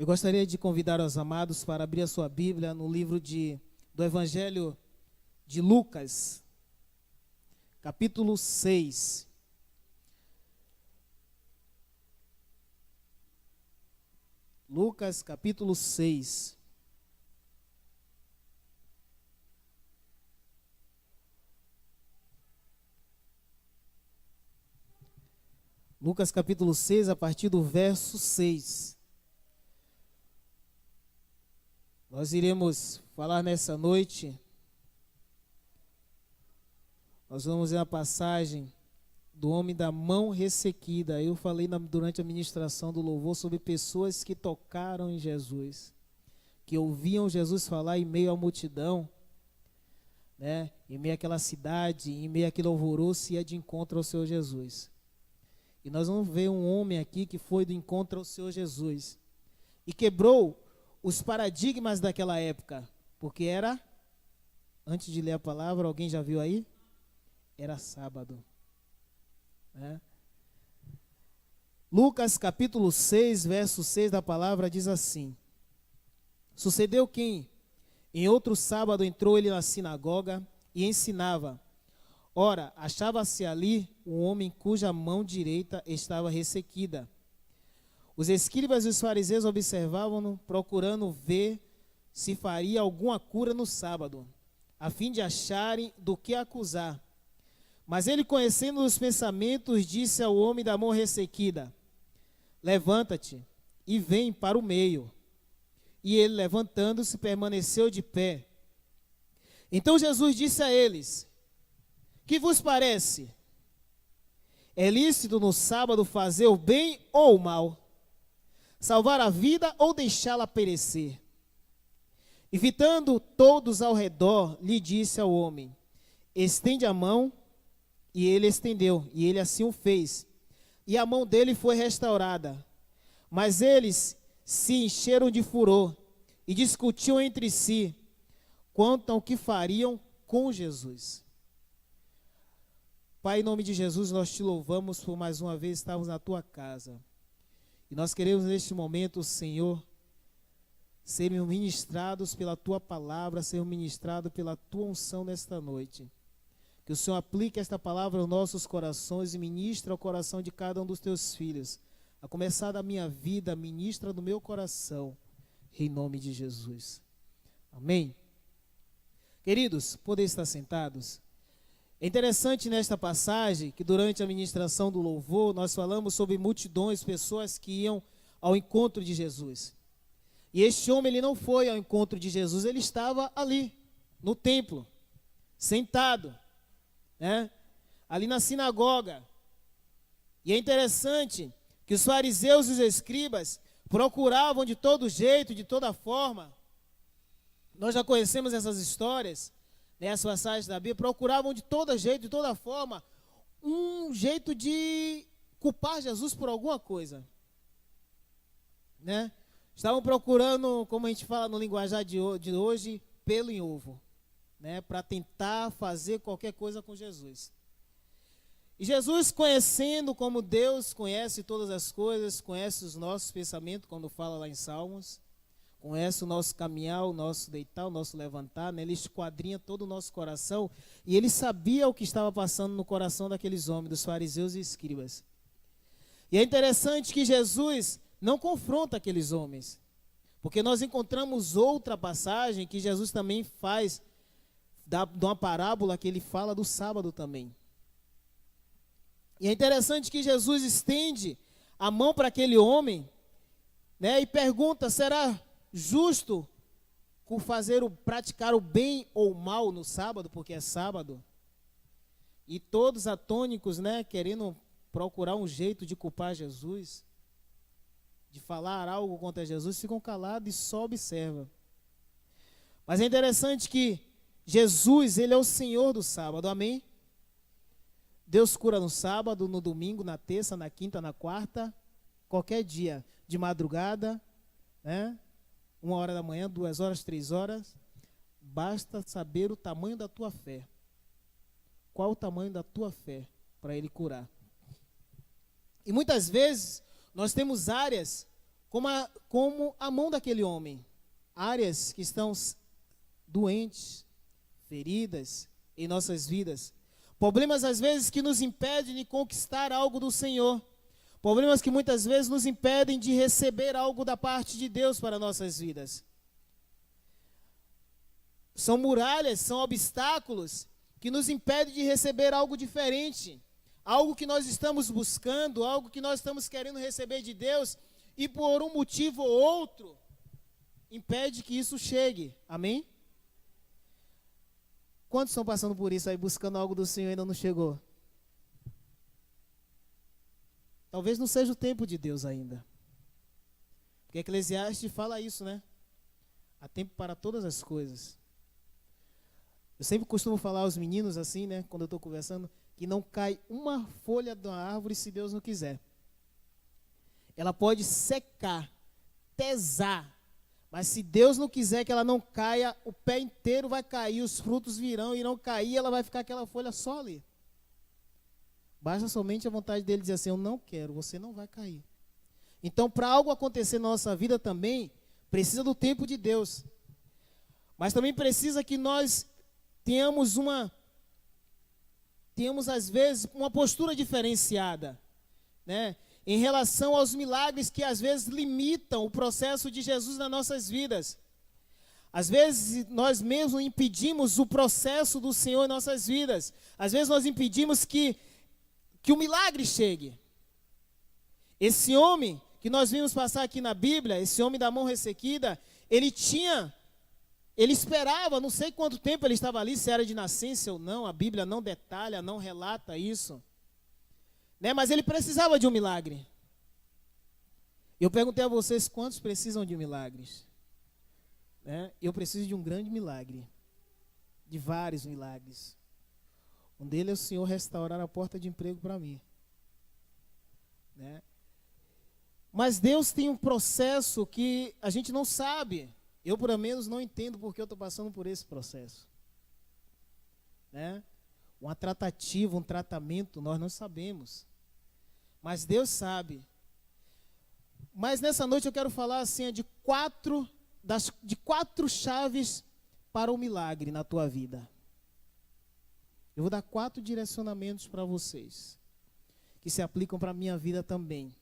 Eu gostaria de convidar os amados para abrir a sua Bíblia no livro do Evangelho de Lucas, capítulo 6. Lucas, capítulo 6. Lucas, capítulo 6, a partir do verso 6. Nós iremos falar nessa noite, nós vamos ver a passagem do homem da mão ressequida. Eu falei durante a ministração do louvor sobre pessoas que tocaram em Jesus, que ouviam Jesus falar em meio à multidão, né? Em meio àquela cidade, em meio àquele alvoroço, ia de encontro ao Senhor Jesus. E nós vamos ver um homem aqui que foi do encontro ao Senhor Jesus e quebrou os paradigmas daquela época, porque era, antes de ler a palavra, alguém já viu aí? Era sábado, né? Lucas capítulo 6, verso 6 da palavra diz assim: Sucedeu que, em outro sábado, entrou ele na sinagoga e ensinava. Ora, achava-se ali um homem cuja mão direita estava ressequida. Os escribas e os fariseus observavam-no, procurando ver se faria alguma cura no sábado, a fim de acharem do que acusar. Mas ele, conhecendo os pensamentos, disse ao homem da mão ressequida: Levanta-te e vem para o meio. E ele, levantando-se, permaneceu de pé. Então Jesus disse a eles: Que vos parece? É lícito no sábado fazer o bem ou o mal? Salvar a vida ou deixá-la perecer? E fitando todos ao redor, lhe disse ao homem: Estende a mão. E ele estendeu, e ele assim o fez. E a mão dele foi restaurada. Mas eles se encheram de furor e discutiam entre si quanto ao que fariam com Jesus. Pai, em nome de Jesus, nós te louvamos por mais uma vez estarmos na tua casa. E nós queremos neste momento, Senhor, sermos ministrados pela tua palavra, sermos ministrados pela tua unção nesta noite. Que o Senhor aplique esta palavra aos nossos corações e ministre ao coração de cada um dos teus filhos. A começar da minha vida, ministra do meu coração, em nome de Jesus. Amém? Queridos, podem estar sentados? É interessante nesta passagem que durante a ministração do louvor nós falamos sobre multidões, pessoas que iam ao encontro de Jesus. E este homem, ele não foi ao encontro de Jesus, ele estava ali, no templo, sentado, né? Ali na sinagoga. E é interessante que os fariseus e os escribas procuravam de todo jeito, de toda forma. Nós já conhecemos essas histórias, nessa passagem da Bíblia, procuravam de todo jeito, de toda forma, um jeito de culpar Jesus por alguma coisa, né? Estavam procurando, como a gente fala no linguajar de hoje, pelo em ovo, né? Para tentar fazer qualquer coisa com Jesus. E Jesus, conhecendo como Deus conhece todas as coisas, conhece os nossos pensamentos, quando fala lá em Salmos, conhece o nosso caminhar, o nosso deitar, o nosso levantar, né? Ele esquadrinha todo o nosso coração, e ele sabia o que estava passando no coração daqueles homens, dos fariseus e escribas. E é interessante que Jesus não confronta aqueles homens, porque nós encontramos outra passagem que Jesus também faz, de uma parábola que ele fala do sábado também. E é interessante que Jesus estende a mão para aquele homem, né? E pergunta: será justo praticar o bem ou o mal no sábado, porque é sábado? E todos atônicos, né, querendo procurar um jeito de culpar Jesus, de falar algo contra Jesus, ficam calados e só observam. Mas é interessante que Jesus, ele é o Senhor do sábado, amém? Deus cura no sábado, no domingo, na terça, na quinta, na quarta, qualquer dia, de madrugada, né? 1 hora da manhã, 2 horas, 3 horas, basta saber o tamanho da tua fé. Qual o tamanho da tua fé para ele curar? E muitas vezes nós temos áreas como a mão daquele homem. Áreas que estão doentes, feridas em nossas vidas. Problemas, às vezes, que nos impedem de conquistar algo do Senhor. Problemas que muitas vezes nos impedem de receber algo da parte de Deus para nossas vidas. São muralhas, são obstáculos que nos impedem de receber algo diferente. Algo que nós estamos buscando, algo que nós estamos querendo receber de Deus e por um motivo ou outro impede que isso chegue. Amém? Quantos estão passando por isso aí, buscando algo do Senhor e ainda não chegou? Talvez não seja o tempo de Deus ainda. Porque Eclesiastes fala isso, né? Há tempo para todas as coisas. Eu sempre costumo falar aos meninos assim, né? Quando eu estou conversando, que não cai uma folha da árvore se Deus não quiser. Ela pode secar, pesar, mas se Deus não quiser que ela não caia, o pé inteiro vai cair, os frutos virão, irão cair, ela vai ficar aquela folha só ali. Basta somente a vontade dele dizer assim, eu não quero, você não vai cair. Então, para algo acontecer na nossa vida também, precisa do tempo de Deus. Mas também precisa que nós tenhamos às vezes uma postura diferenciada, né? Em relação aos milagres que às vezes limitam o processo de Jesus nas nossas vidas. Às vezes nós mesmos impedimos o processo do Senhor em nossas vidas. Às vezes nós impedimos que o milagre chegue. Esse homem que nós vimos passar aqui na Bíblia, esse homem da mão ressequida, ele esperava, não sei quanto tempo ele estava ali, se era de nascença ou não, a Bíblia não detalha, não relata isso. Né? Mas ele precisava de um milagre. Eu perguntei a vocês quantos precisam de milagres. Né? Eu preciso de um grande milagre, de vários milagres. Um deles é o Senhor restaurar a porta de emprego para mim. Né? Mas Deus tem um processo que a gente não sabe. Eu, pelo menos, não entendo porque eu estou passando por esse processo. Né? Uma tratativa, um tratamento, nós não sabemos. Mas Deus sabe. Mas nessa noite eu quero falar assim, de quatro chaves para o milagre na tua vida. Eu vou dar 4 direcionamentos para vocês, que se aplicam para a minha vida também.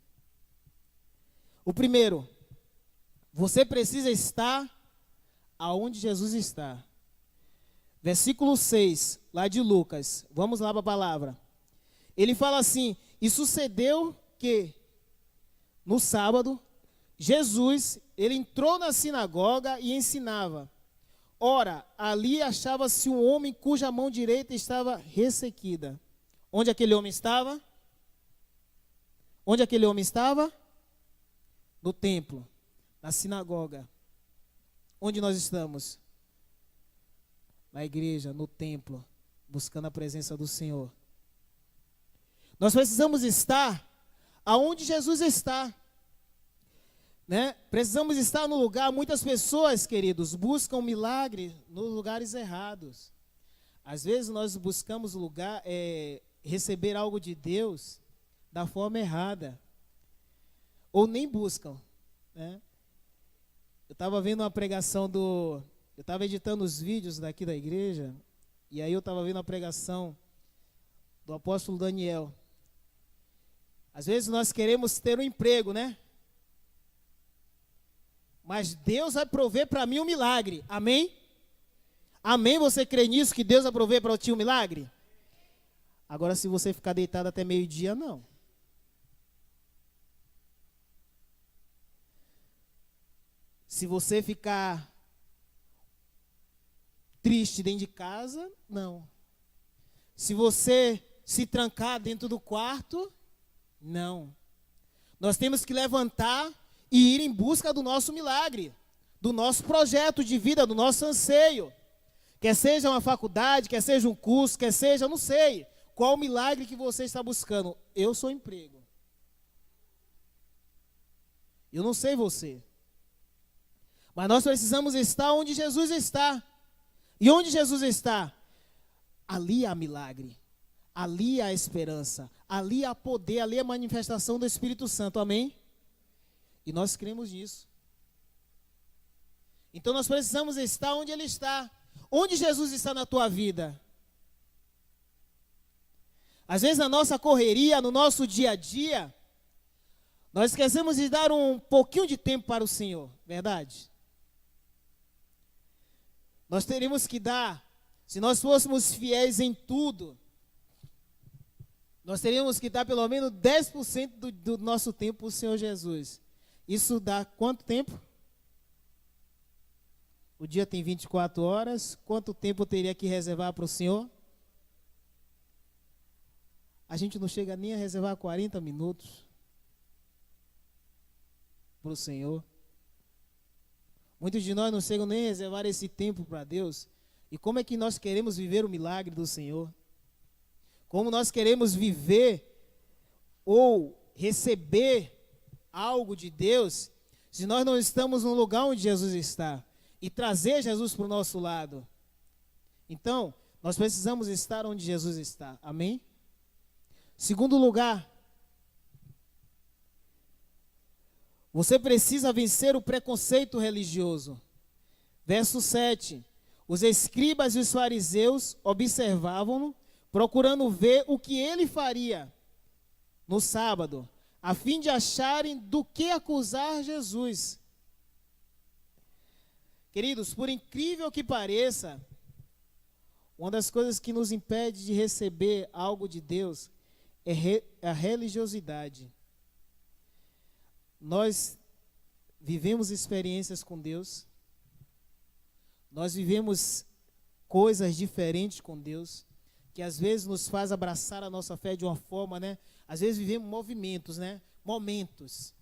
O primeiro, você precisa estar aonde Jesus está. Versículo 6, lá de Lucas. Vamos lá para a palavra. Ele fala assim, e sucedeu que, no sábado, Jesus, ele entrou na sinagoga e ensinava. Ora, ali achava-se um homem cuja mão direita estava ressequida. Onde aquele homem estava? Onde aquele homem estava? No templo, na sinagoga. Onde nós estamos? Na igreja, no templo, buscando a presença do Senhor. Nós precisamos estar aonde Jesus está. Né? Precisamos estar no lugar. Muitas pessoas, queridos, buscam milagre nos lugares errados. Às vezes nós buscamos receber algo de Deus da forma errada. Ou nem buscam. Né? Eu estava vendo uma pregação eu estava editando os vídeos daqui da igreja, e aí eu estava vendo a pregação do apóstolo Daniel. Às vezes nós queremos ter um emprego, né? Mas Deus vai prover para mim um milagre. Amém? Amém? Você crê nisso, que Deus vai prover para ti um milagre? Agora, se você ficar deitado até meio-dia, não. Se você ficar triste dentro de casa, não. Se você se trancar dentro do quarto, não. Nós temos que levantar e ir em busca do nosso milagre, do nosso projeto de vida, do nosso anseio. Quer seja uma faculdade, quer seja um curso, quer seja, não sei, qual o milagre que você está buscando. Eu sou emprego. Eu não sei você. Mas nós precisamos estar onde Jesus está. E onde Jesus está? Ali há milagre. Ali há esperança. Ali há poder, ali há manifestação do Espírito Santo. Amém? E nós cremos nisso. Então nós precisamos estar onde Ele está. Onde Jesus está na tua vida? Às vezes na nossa correria, no nosso dia a dia, nós esquecemos de dar um pouquinho de tempo para o Senhor, verdade? Nós teríamos que dar, se nós fôssemos fiéis em tudo, nós teríamos que dar pelo menos 10% do nosso tempo para o Senhor Jesus. Isso dá quanto tempo? O dia tem 24 horas. Quanto tempo eu teria que reservar para o Senhor? A gente não chega nem a reservar 40 minutos para o Senhor. Muitos de nós não chegam nem a reservar esse tempo para Deus. E como é que nós queremos viver o milagre do Senhor? Como nós queremos viver ou receber algo de Deus se nós não estamos no lugar onde Jesus está? E trazer Jesus para o nosso lado. Então, nós precisamos estar onde Jesus está. Amém? Segundo lugar, você precisa vencer o preconceito religioso. Verso 7. Os escribas e os fariseus observavam-no, procurando ver o que ele faria no sábado, a fim de acharem do que acusar Jesus. Queridos, por incrível que pareça, uma das coisas que nos impede de receber algo de Deus é a religiosidade. Nós vivemos experiências com Deus, nós vivemos coisas diferentes com Deus, que às vezes nos faz abraçar a nossa fé de uma forma, né? Às vezes vivemos movimentos, né? Momentos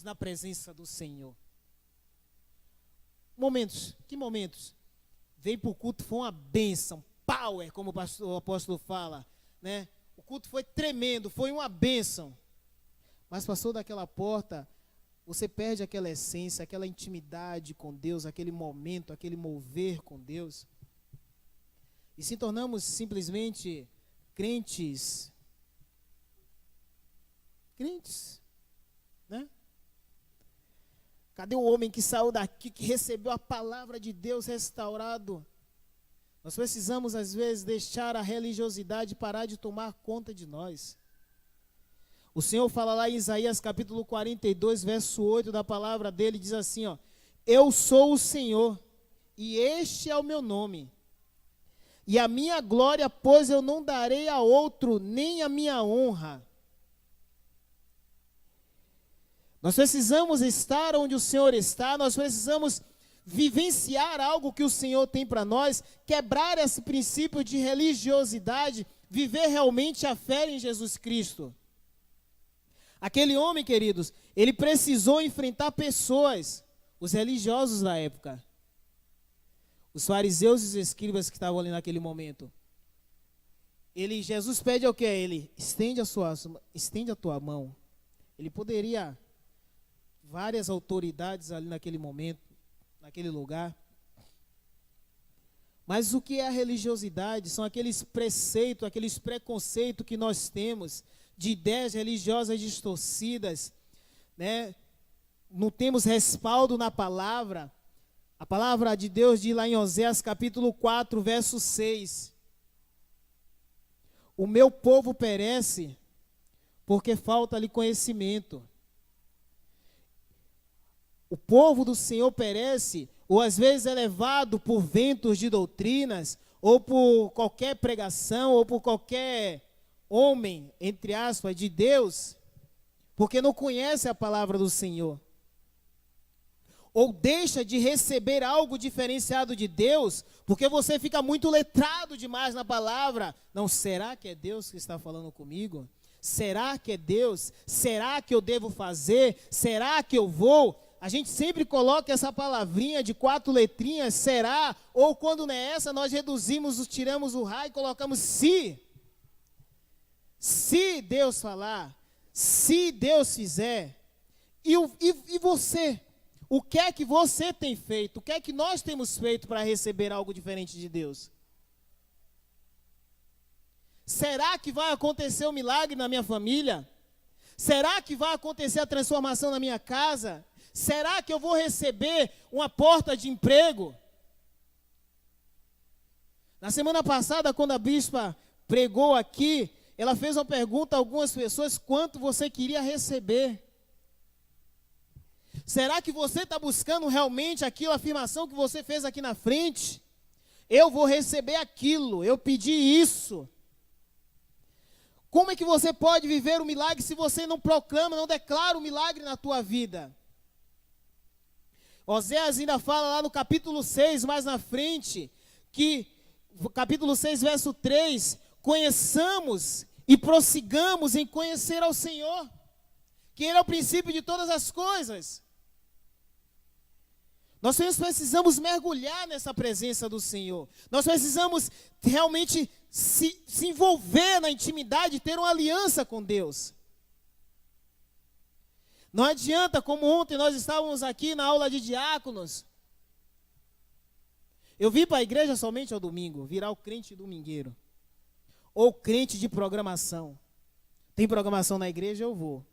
na presença do Senhor. Que momentos? Veio para o culto, foi uma bênção, power, como o apóstolo fala, né? O culto foi tremendo, foi uma bênção. Mas passou daquela porta, você perde aquela essência, aquela intimidade com Deus, aquele momento, aquele mover com Deus. E se tornamos simplesmente crentes, né? Cadê o homem que saiu daqui, que recebeu a palavra de Deus restaurado? Nós precisamos, às vezes, deixar a religiosidade parar de tomar conta de nós. O Senhor fala lá em Isaías capítulo 42, verso 8 da palavra dele, diz assim, ó: eu sou o Senhor, e este é o meu nome. E a minha glória, pois eu não darei a outro, nem a minha honra. Nós precisamos estar onde o Senhor está, nós precisamos vivenciar algo que o Senhor tem para nós, quebrar esse princípio de religiosidade, viver realmente a fé em Jesus Cristo. Aquele homem, queridos, ele precisou enfrentar pessoas, os religiosos da época, os fariseus e os escribas que estavam ali naquele momento. Jesus pede ao que? Ele estende a tua mão. Ele poderia, várias autoridades ali naquele momento, naquele lugar. Mas o que é a religiosidade? São aqueles preceitos, aqueles preconceitos que nós temos, de ideias religiosas distorcidas, né? Não temos respaldo na palavra. A palavra de Deus diz lá em Oséias capítulo 4, verso 6. O meu povo perece porque falta-lhe conhecimento. O povo do Senhor perece, ou às vezes é levado por ventos de doutrinas, ou por qualquer pregação, ou por qualquer homem, entre aspas, de Deus, porque não conhece a palavra do Senhor. Ou deixa de receber algo diferenciado de Deus, porque você fica muito letrado demais na palavra. Não, será que é Deus que está falando comigo? Será que é Deus? Será que eu devo fazer? Será que eu vou? A gente sempre coloca essa palavrinha de 4 letrinhas, será? Ou quando não é essa, nós tiramos o raio e colocamos se. Se Deus falar, se Deus fizer. E você? O que é que você tem feito? O que é que nós temos feito para receber algo diferente de Deus? Será que vai acontecer um milagre na minha família? Será que vai acontecer a transformação na minha casa? Será que eu vou receber uma porta de emprego? Na semana passada, quando a bispa pregou aqui, ela fez uma pergunta a algumas pessoas: quanto você queria receber? Será que você está buscando realmente aquilo, a afirmação que você fez aqui na frente? Eu vou receber aquilo, eu pedi isso. Como é que você pode viver o milagre se você não proclama, não declara o milagre na tua vida? Oséias ainda fala lá no capítulo 6, mais na frente, que, capítulo 6, verso 3, conheçamos e prossigamos em conhecer ao Senhor, que Ele é o princípio de todas as coisas. Nós precisamos mergulhar nessa presença do Senhor. Nós precisamos realmente se envolver na intimidade, ter uma aliança com Deus. Não adianta, como ontem nós estávamos aqui na aula de diáconos. Eu vim para a igreja somente ao domingo, virar o crente domingueiro. Ou crente de programação. Tem programação na igreja, eu vou.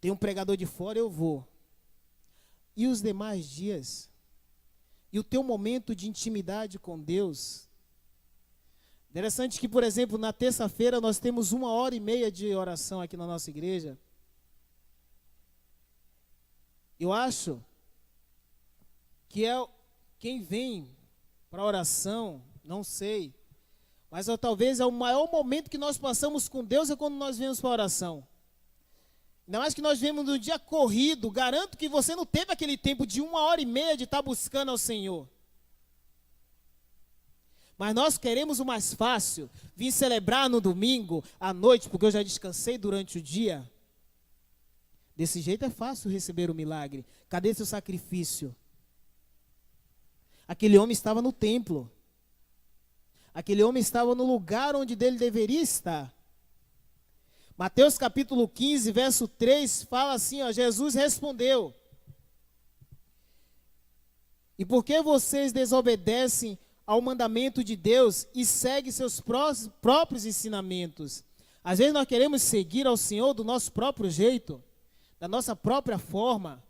Tem um pregador de fora, eu vou. E os demais dias? E o teu momento de intimidade com Deus? Interessante que, por exemplo, na terça-feira nós temos 1h30 de oração aqui na nossa igreja. Eu acho que quem vem para a oração, não sei, mas talvez é o maior momento que nós passamos com Deus é quando nós vemos para a oração. Ainda mais que nós vemos no dia corrido, garanto que você não teve aquele tempo de 1h30 de estar buscando ao Senhor. Mas nós queremos o mais fácil, vir celebrar no domingo, à noite, porque eu já descansei durante o dia. Desse jeito é fácil receber o milagre. Cadê seu sacrifício? Aquele homem estava no templo. Aquele homem estava no lugar onde ele deveria estar. Mateus capítulo 15, verso 3, fala assim, ó, Jesus respondeu: e por que vocês desobedecem ao mandamento de Deus e seguem seus próprios ensinamentos? Às vezes nós queremos seguir ao Senhor do nosso próprio jeito, da nossa própria forma.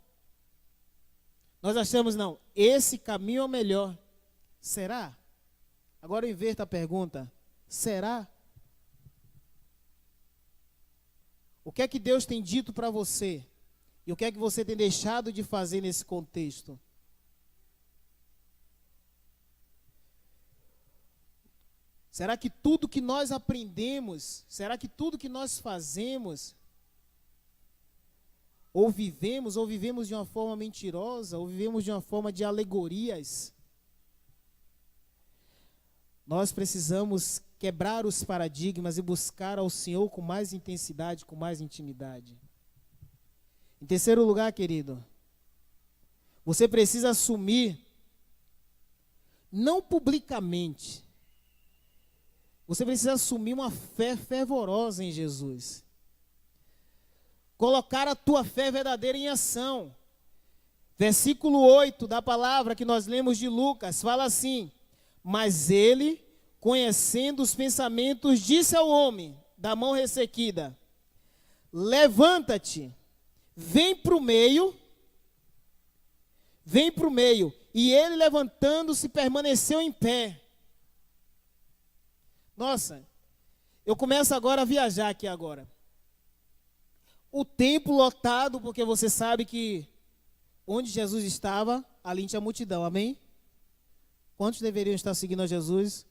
Nós achamos, não, esse caminho é o melhor. Será? Agora eu inverto a pergunta. Será? O que é que Deus tem dito para você? E o que é que você tem deixado de fazer nesse contexto? Será que tudo que nós aprendemos, será que tudo que nós fazemos, ou vivemos de uma forma mentirosa, ou vivemos de uma forma de alegorias? Nós precisamos quebrar os paradigmas e buscar ao Senhor com mais intensidade, com mais intimidade. Em terceiro lugar, querido, você precisa assumir, não publicamente, você precisa assumir uma fé fervorosa em Jesus. Colocar a tua fé verdadeira em ação. Versículo 8 da palavra que nós lemos de Lucas, fala assim: mas ele, conhecendo os pensamentos, disse ao homem da mão ressequida: levanta-te, vem para o meio. E ele, levantando-se, permaneceu em pé. Nossa, eu começo agora a viajar aqui agora. O templo lotado, porque você sabe que onde Jesus estava, ali tinha multidão, amém? Quantos deveriam estar seguindo a Jesus?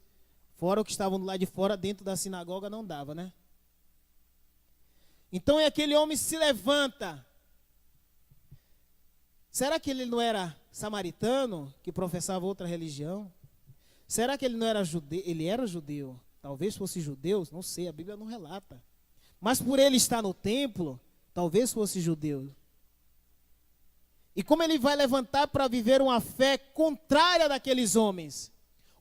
Fora o que estavam lá de fora, dentro da sinagoga não dava, né? Então aquele homem se levanta. Será que ele não era samaritano, que professava outra religião? Será que ele não era judeu? Ele era judeu. Talvez fosse judeu, não sei, a Bíblia não relata. Mas por ele estar no templo, talvez fosse judeu. E como ele vai levantar para viver uma fé contrária daqueles homens?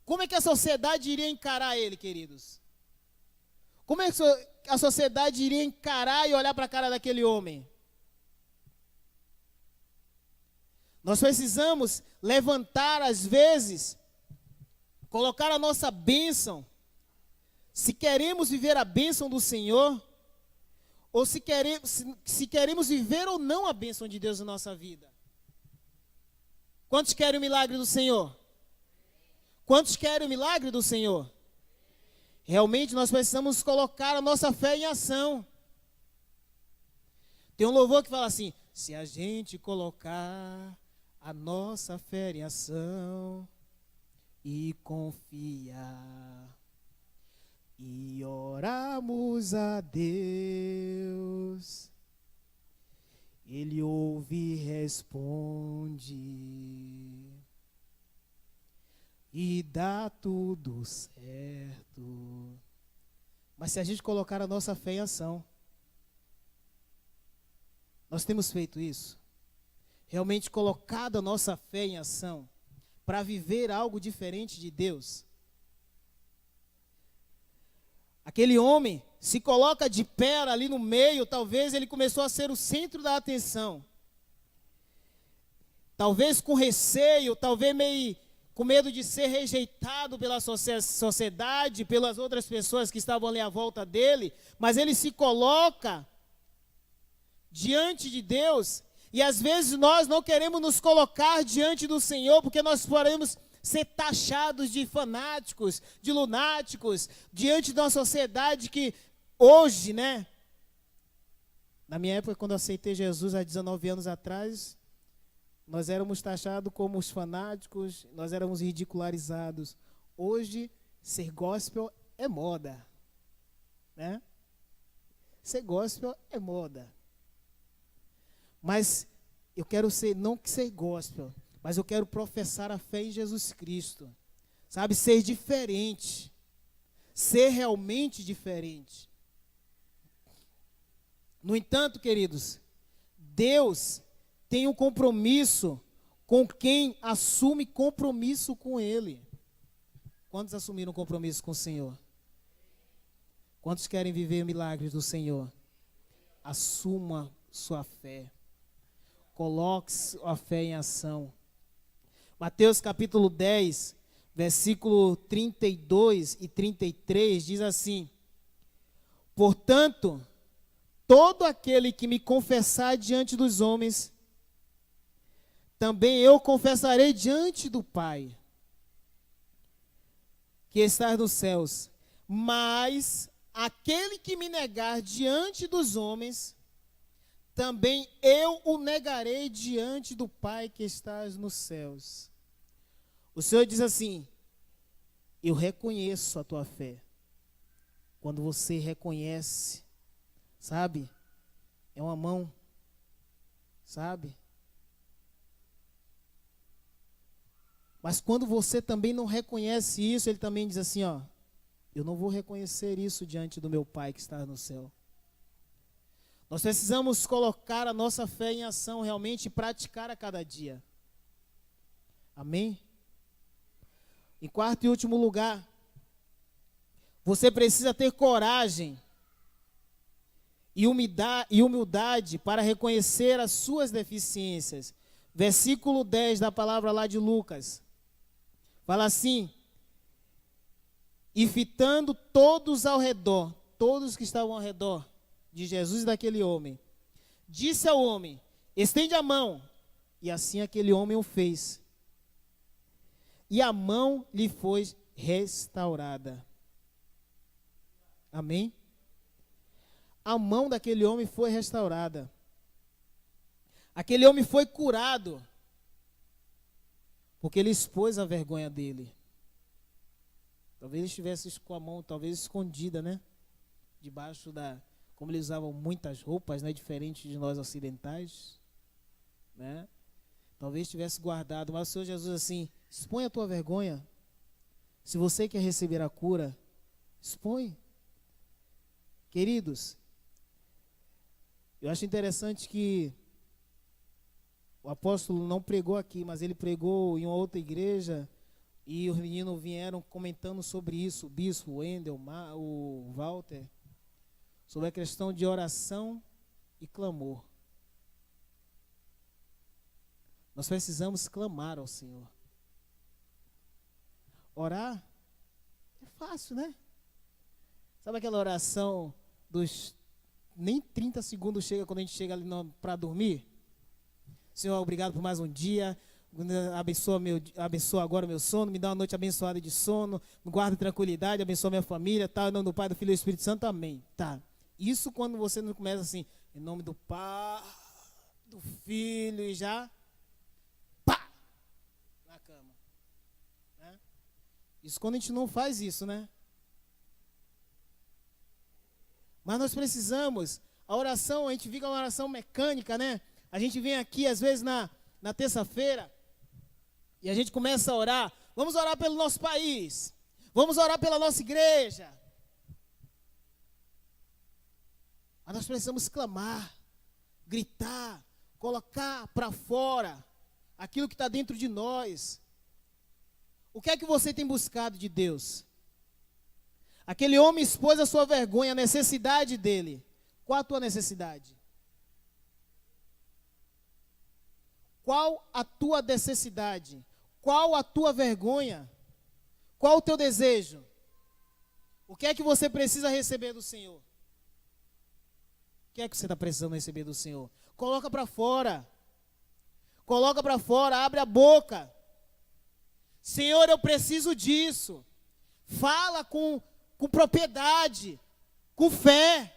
Como é que a sociedade iria encarar ele, queridos? Como é que a sociedade iria encarar e olhar para a cara daquele homem? Nós precisamos levantar, às vezes, colocar a nossa bênção. Se queremos viver a bênção do Senhor, ou se queremos viver ou não a bênção de Deus na nossa vida. Quantos querem o milagre do Senhor? Quantos querem o milagre do Senhor? Realmente nós precisamos colocar a nossa fé em ação. Tem um louvor que fala assim: se a gente colocar a nossa fé em ação e confiar e orarmos a Deus, Ele ouve e responde e dá tudo certo. Mas se a gente colocar a nossa fé em ação, nós temos feito isso? Realmente colocado a nossa fé em ação para viver algo diferente de Deus? Aquele homem se coloca de pé ali no meio, talvez ele começou a ser o centro da atenção. Talvez com receio, talvez meio com medo de ser rejeitado pela sociedade, pelas outras pessoas que estavam ali à volta dele, mas ele se coloca diante de Deus, e às vezes nós não queremos nos colocar diante do Senhor, porque nós podemos ser taxados de fanáticos, de lunáticos, diante de uma sociedade que hoje, né? Na minha época, quando eu aceitei Jesus há 19 anos atrás, nós éramos taxados como os fanáticos, nós éramos ridicularizados. Hoje, ser gospel é moda, né? Ser gospel é moda. Mas eu quero ser, não ser gospel, mas eu quero professar a fé em Jesus Cristo. Sabe, ser diferente. Ser realmente diferente. No entanto, queridos, Deus tem um compromisso com quem assume compromisso com Ele. Quantos assumiram compromisso com o Senhor? Quantos querem viver milagres do Senhor? Assuma sua fé. Coloque a fé em ação. Mateus capítulo 10, versículo 32 e 33 diz assim: portanto, todo aquele que me confessar diante dos homens, também eu confessarei diante do Pai, que está nos céus. Mas aquele que me negar diante dos homens, também eu o negarei diante do Pai que está nos céus. O Senhor diz assim: eu reconheço a tua fé. Quando você reconhece, sabe? É uma mão, sabe? Mas quando você também não reconhece isso, Ele também diz assim, ó: eu não vou reconhecer isso diante do meu Pai que está no céu. Nós precisamos colocar a nossa fé em ação realmente e praticar a cada dia. Amém? Em quarto e último lugar, você precisa ter coragem e humildade para reconhecer as suas deficiências. Versículo 10 da palavra lá de Lucas. Fala assim: e fitando todos ao redor, todos que estavam ao redor de Jesus e daquele homem, disse ao homem: estende a mão. E assim aquele homem o fez. E a mão lhe foi restaurada. Amém? A mão daquele homem foi restaurada. Aquele homem foi curado, porque ele expôs a vergonha dele. Talvez ele estivesse com a mão, talvez escondida, né? Debaixo da... Como eles usavam muitas roupas, né? Diferente de nós ocidentais, né? Talvez tivesse guardado, mas o Senhor Jesus assim: expõe a tua vergonha. Se você quer receber a cura, expõe. Queridos, eu acho interessante que o apóstolo não pregou aqui, mas ele pregou em uma outra igreja, e os meninos vieram comentando sobre isso, o bispo, o Wendel, o Walter, sobre a questão de oração e clamor. Nós precisamos clamar ao Senhor. Orar é fácil, né? Sabe aquela oração nem 30 segundos chega quando a gente chega ali para dormir. Senhor, obrigado por mais um dia. Abençoa agora o meu sono, me dá uma noite abençoada de sono, me guarda em tranquilidade, abençoa minha família, tá? Em nome do Pai, do Filho e do Espírito Santo, amém. Tá. Isso quando você não começa assim, em nome do Pai, do Filho e já, pá, na cama. Né? Isso quando a gente não faz isso, né? Mas nós precisamos, a oração, a gente fica uma oração mecânica, né? A gente vem aqui, às vezes, na terça-feira, e a gente começa a orar. Vamos orar pelo nosso país. Vamos orar pela nossa igreja. Mas nós precisamos clamar, gritar, colocar para fora aquilo que está dentro de nós. O que é que você tem buscado de Deus? Aquele homem expôs a sua vergonha, a necessidade dele. Qual a tua necessidade? Qual a tua necessidade? Qual a tua vergonha? Qual o teu desejo? O que é que você precisa receber do Senhor? O que é que você está precisando receber do Senhor? Coloca para fora. Coloca para fora, abre a boca. Senhor, eu preciso disso. Fala com propriedade, com fé.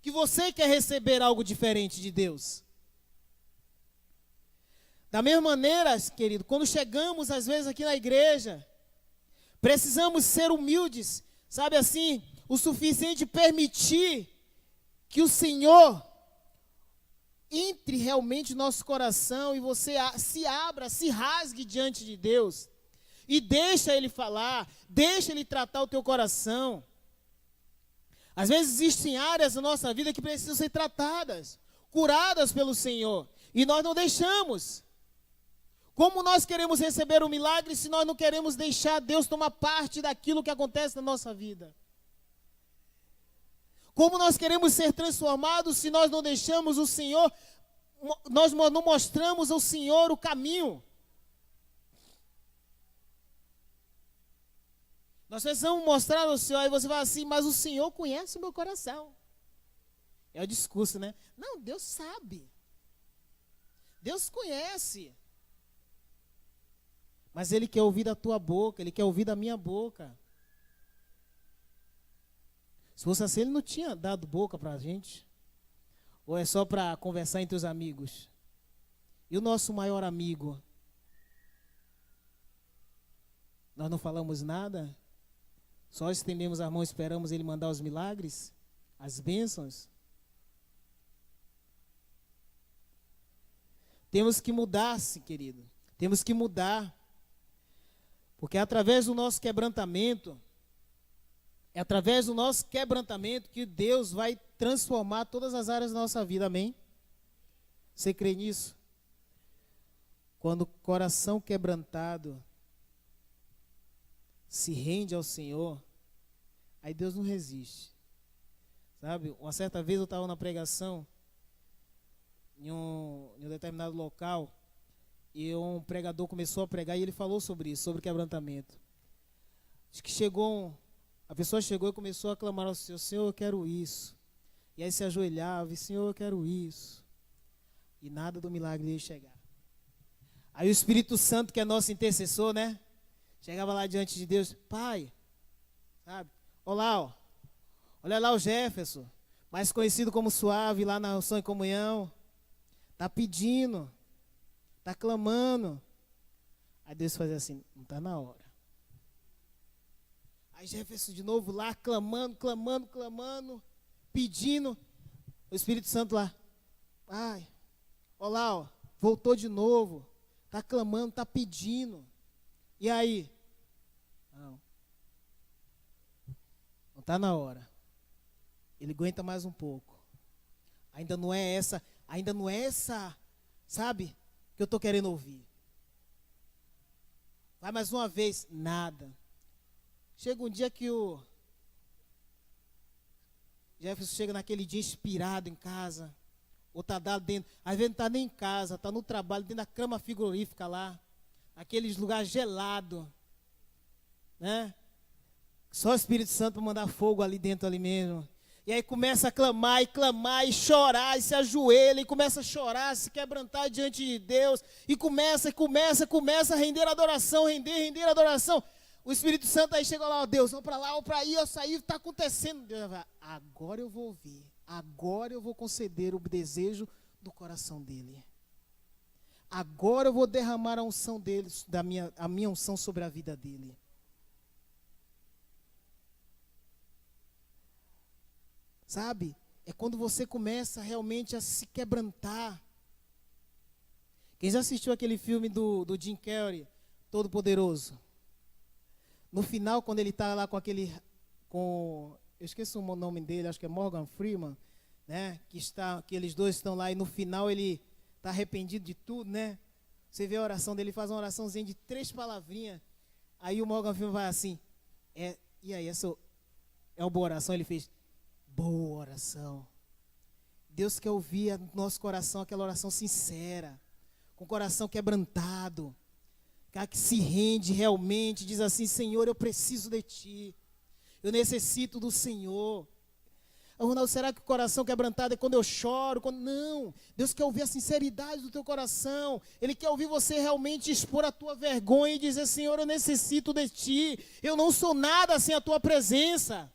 Que você quer receber algo diferente de Deus. Da mesma maneira, querido, quando chegamos às vezes aqui na igreja, precisamos ser humildes, sabe assim, o suficiente permitir que o Senhor entre realmente no nosso coração e você se abra, se rasgue diante de Deus e deixa Ele falar, deixa Ele tratar o teu coração. Às vezes existem áreas da nossa vida que precisam ser tratadas, curadas pelo Senhor, e nós não deixamos. Como nós queremos receber um milagre se nós não queremos deixar Deus tomar parte daquilo que acontece na nossa vida? Como nós queremos ser transformados se nós não deixamos o Senhor, nós não mostramos ao Senhor o caminho? Nós precisamos mostrar ao Senhor, e você vai assim, mas o Senhor conhece o meu coração. É o discurso, né? Não, Deus sabe. Deus conhece. Mas Ele quer ouvir da tua boca, Ele quer ouvir da minha boca. Se fosse assim, Ele não tinha dado boca para a gente. Ou é só para conversar entre os amigos? E o nosso maior amigo? Nós não falamos nada? Só estendemos a mão e esperamos Ele mandar os milagres? As bênçãos? Temos que mudar-se, querido. Temos que mudar. Porque é através do nosso quebrantamento, que Deus vai transformar todas as áreas da nossa vida, amém? Você crê nisso? Quando o coração quebrantado se rende ao Senhor, aí Deus não resiste. Sabe, uma certa vez eu estava na pregação, em um determinado local, e um pregador começou a pregar e ele falou sobre isso, sobre quebrantamento. Diz que a pessoa chegou e começou a clamar ao Senhor: Senhor, eu quero isso. E aí se ajoelhava: Senhor, eu quero isso. E nada do milagre ia chegar. Aí o Espírito Santo, que é nosso intercessor, né? Chegava lá diante de Deus: Pai, sabe? Olá, olha lá o Jefferson, mais conhecido como Suave, lá na Unção e Comunhão. Está pedindo. Está clamando. Aí Deus fazia assim: não está na hora. Aí Jefferson de novo lá, clamando, pedindo. O Espírito Santo lá: ai, olha lá, ó, voltou de novo. Está clamando, está pedindo. E aí? Não está na hora. Ele aguenta mais um pouco. Ainda não é essa, sabe, que eu estou querendo ouvir. Vai mais uma vez, nada. Chega um dia que o Jefferson chega naquele dia inspirado em casa, ou está dado dentro, às vezes não está nem em casa, está no trabalho, dentro da cama frigorífica lá, aqueles lugares gelados, né? Só o Espírito Santo para mandar fogo ali dentro ali mesmo. E aí começa a clamar e chorar, e se ajoelha, e começa a chorar, se quebrantar diante de Deus, e começa a render adoração, render adoração. O Espírito Santo aí chega lá, ó, Deus, vamos para lá, vamos para aí, eu saí, está acontecendo. Deus vai, agora eu vou ouvir, agora eu vou conceder o desejo do coração dele. Agora eu vou derramar a unção dele, a minha unção sobre a vida dele. Sabe? É quando você começa realmente a se quebrantar. Quem já assistiu aquele filme do Jim Carrey, Todo Poderoso? No final, quando ele está lá eu esqueci o nome dele, acho que é Morgan Freeman, né? Que eles dois estão lá e no final ele está arrependido de tudo, né? Você vê a oração dele, ele faz uma oraçãozinha de 3 palavrinhas. Aí o Morgan Freeman vai assim, e aí, essa é uma boa oração? Ele fez, boa oração. Deus quer ouvir no nosso coração aquela oração sincera, com o coração quebrantado, cara que se rende realmente, diz assim, Senhor, eu preciso de Ti, eu necessito do Senhor. Ronaldo, será que o coração quebrantado é quando eu choro? Não, Deus quer ouvir a sinceridade do teu coração. Ele quer ouvir você realmente expor a tua vergonha e dizer, Senhor, eu necessito de Ti, eu não sou nada sem a Tua presença.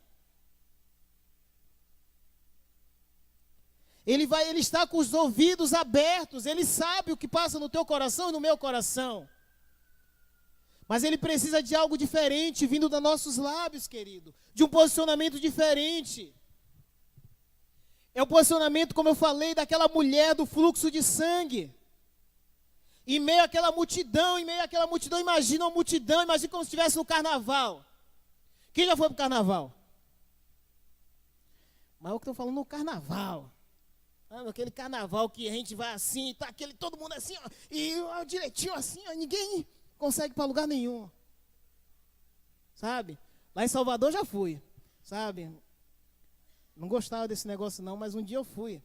Ele está com os ouvidos abertos, Ele sabe o que passa no teu coração e no meu coração. Mas Ele precisa de algo diferente vindo dos nossos lábios, querido. De um posicionamento diferente. É o posicionamento, como eu falei, daquela mulher do fluxo de sangue. Em meio àquela multidão, imagina uma multidão, imagina como se estivesse no carnaval. Quem já foi para o carnaval? Mas eu estou falando no carnaval. Aquele carnaval que a gente vai assim, tá todo mundo assim, ó, e direitinho assim, ó, ninguém consegue ir para lugar nenhum. Sabe? Lá em Salvador já fui, sabe? Não gostava desse negócio não, mas um dia eu fui.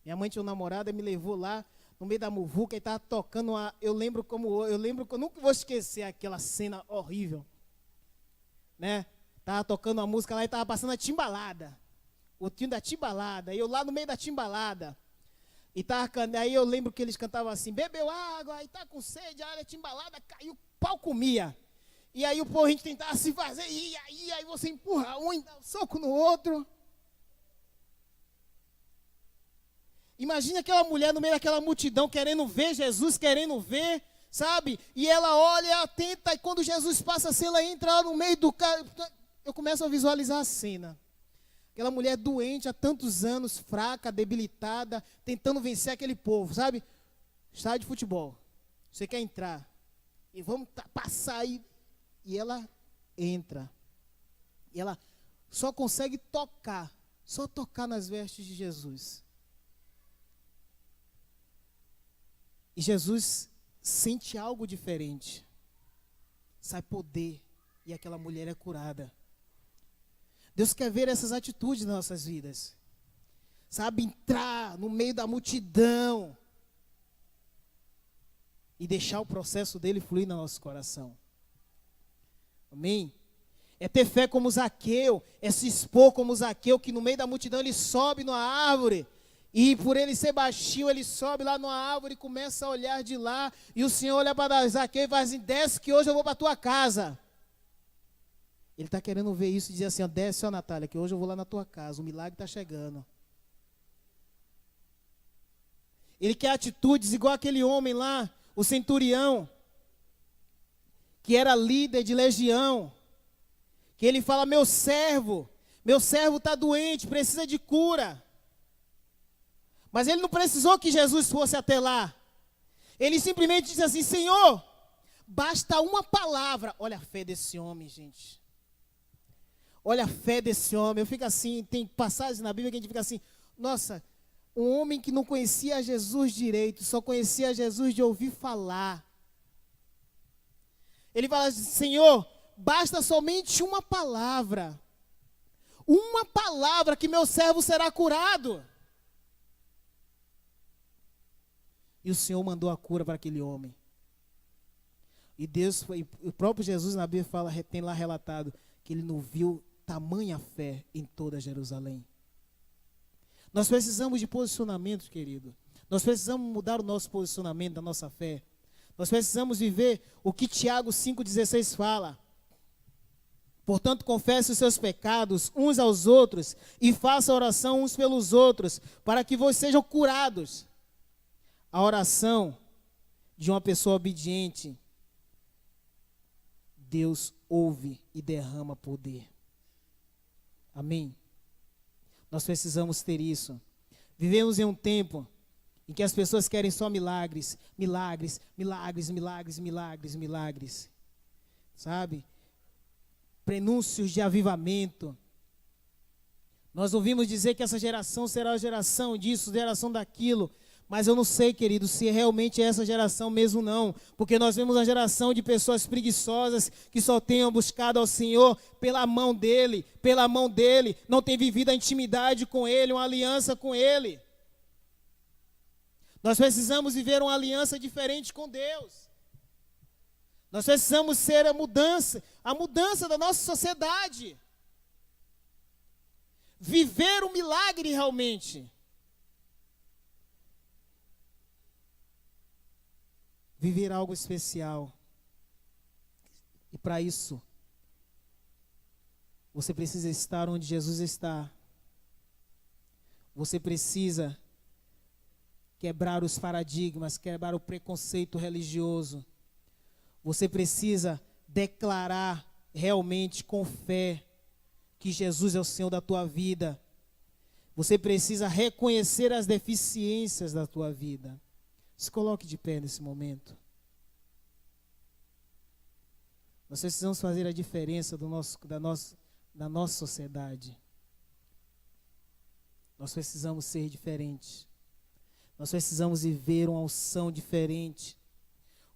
Minha mãe tinha um namorado e me levou lá, no meio da muvuca, e estava tocando eu lembro que eu nunca vou esquecer aquela cena horrível. Né? Tava tocando uma música lá e estava passando a timbalada. O tio da timbalada, e eu lá no meio da timbalada. Aí eu lembro que eles cantavam assim, bebeu água, aí tá com sede, a área timbalada caiu, o pau comia. E aí o povo a gente tentava se fazer, e aí você empurra um, dá um soco no outro. Imagina aquela mulher no meio daquela multidão, querendo ver Jesus, querendo ver, sabe? E ela olha, atenta, e quando Jesus passa assim, ela entra lá no meio do cara. Eu começo a visualizar a cena. Aquela mulher doente há tantos anos, fraca, debilitada, tentando vencer aquele povo, sabe? Estádio de futebol. Você quer entrar. E vamos passar aí. E ela entra. E ela só consegue só tocar nas vestes de Jesus. E Jesus sente algo diferente. Sai poder. E aquela mulher é curada. Deus quer ver essas atitudes nas nossas vidas. Sabe, entrar no meio da multidão e deixar o processo dele fluir no nosso coração. Amém? É ter fé como Zaqueu, é se expor como Zaqueu, que no meio da multidão ele sobe numa árvore, e por ele ser baixinho, ele sobe lá numa árvore e começa a olhar de lá, e o Senhor olha para Zaqueu e vai assim, desce que hoje eu vou para a tua casa. Ele está querendo ver isso e dizer assim, ó, desce, ó Natália, que hoje eu vou lá na tua casa, o milagre está chegando. Ele quer atitudes igual aquele homem lá, o centurião, que era líder de legião, que ele fala, meu servo está doente, precisa de cura. Mas ele não precisou que Jesus fosse até lá. Ele simplesmente disse assim, Senhor, basta uma palavra. Olha a fé desse homem, gente. Olha a fé desse homem. Eu fico assim, tem passagens na Bíblia que a gente fica assim, nossa, um homem que não conhecia Jesus direito, só conhecia Jesus de ouvir falar. Ele fala assim, Senhor, basta somente uma palavra que meu servo será curado. E o Senhor mandou a cura para aquele homem. E Deus, o próprio Jesus na Bíblia tem lá relatado que ele não viu tamanha fé em toda Jerusalém. Nós precisamos de posicionamento, querido. Nós precisamos mudar o nosso posicionamento da nossa fé. Nós precisamos viver o que Tiago 5,16 fala. Portanto, confesse os seus pecados uns aos outros e faça oração uns pelos outros, para que vocês sejam curados. A oração de uma pessoa obediente, Deus ouve e derrama poder. Amém? Nós precisamos ter isso. Vivemos em um tempo em que as pessoas querem só milagres, milagres, milagres, milagres, milagres, milagres. Sabe? Prenúncios de avivamento. Nós ouvimos dizer que essa geração será a geração disso, geração daquilo. Mas eu não sei, querido, se realmente é essa geração mesmo não. Porque nós vemos uma geração de pessoas preguiçosas que só tenham buscado ao Senhor pela mão dEle. Não tem vivido a intimidade com Ele, uma aliança com Ele. Nós precisamos viver uma aliança diferente com Deus. Nós precisamos ser a mudança da nossa sociedade. Viver um milagre realmente. Viver algo especial. E para isso, você precisa estar onde Jesus está. Você precisa quebrar os paradigmas, quebrar o preconceito religioso. Você precisa declarar realmente com fé que Jesus é o Senhor da tua vida. Você precisa reconhecer as deficiências da tua vida. Se coloque de pé nesse momento. Nós precisamos fazer a diferença da nossa sociedade. Nós precisamos ser diferentes. Nós precisamos viver uma unção diferente.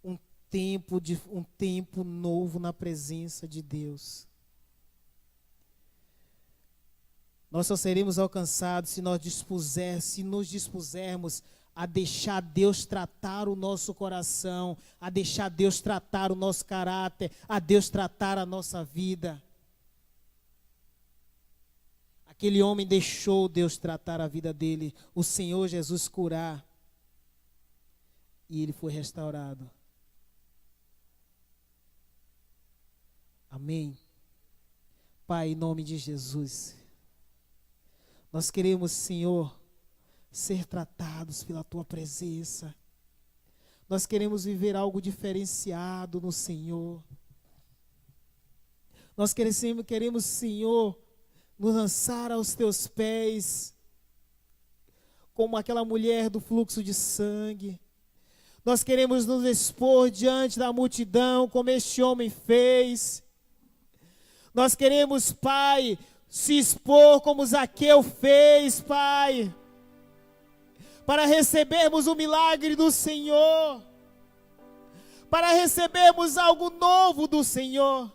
Um tempo novo na presença de Deus. Nós só seremos alcançados se nos dispusermos a deixar Deus tratar o nosso coração, a deixar Deus tratar o nosso caráter, a Deus tratar a nossa vida. Aquele homem deixou Deus tratar a vida dele, o Senhor Jesus curar, e ele foi restaurado. Amém. Pai, em nome de Jesus, nós queremos, Senhor, ser tratados pela tua presença. Nós queremos viver algo diferenciado no Senhor. Nós queremos, Senhor, nos lançar aos teus pés, como aquela mulher do fluxo de sangue. Nós queremos nos expor diante da multidão, como este homem fez. Nós queremos, Pai, se expor como Zaqueu fez, Pai, para recebermos o milagre do Senhor, para recebermos algo novo do Senhor,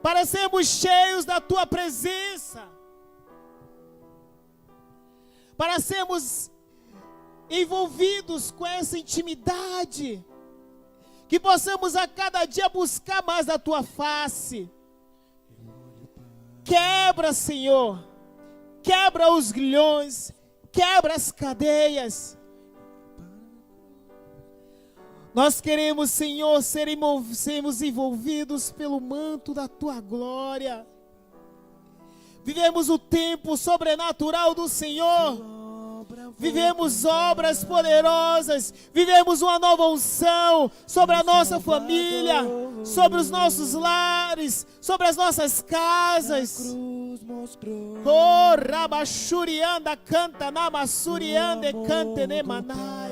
para sermos cheios da tua presença, para sermos envolvidos com essa intimidade, que possamos a cada dia buscar mais da tua face. Quebra, Senhor, quebra os grilhões, quebra as cadeias. Nós queremos, Senhor, sermos envolvidos pelo manto da tua glória. Vivemos o tempo sobrenatural do Senhor. Vivemos obras poderosas, vivemos uma nova unção sobre a nossa família, sobre os nossos lares, sobre as nossas casas. Oh, Rabachurianda canta, Namassurianda cante nemanai.